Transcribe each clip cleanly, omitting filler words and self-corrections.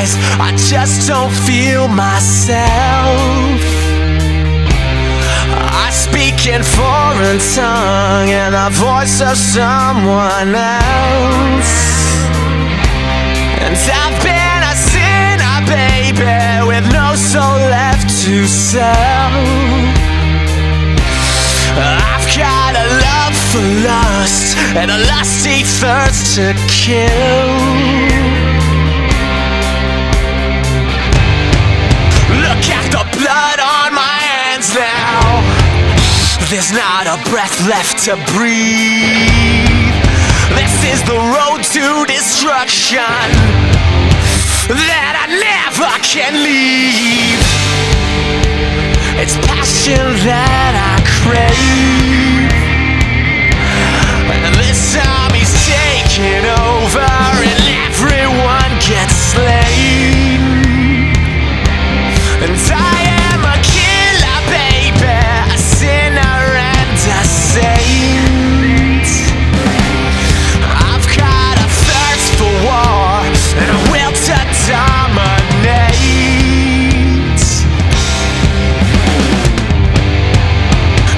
eyes, I just don't feel myself. I speak in foreign tongue and the voice of someone else. And I've been a sinner, baby, with no soul left to sell. I've got a love for lust and a lusty thirst to kill. Look at the blood on my hands now. There's not a breath left to breathe. This is the road to destruction that I never can leave. It's passion that I crave, and this army's taking over and everyone gets slain. And I am a killer, baby, a sinner and a saint. I've got a thirst for war and a will to dominate.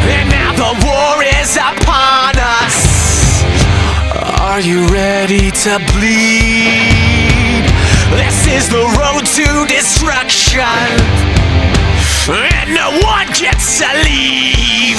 And now the war is upon us. Are you ready to bleed? This is the road to destruction, and no one gets to leave.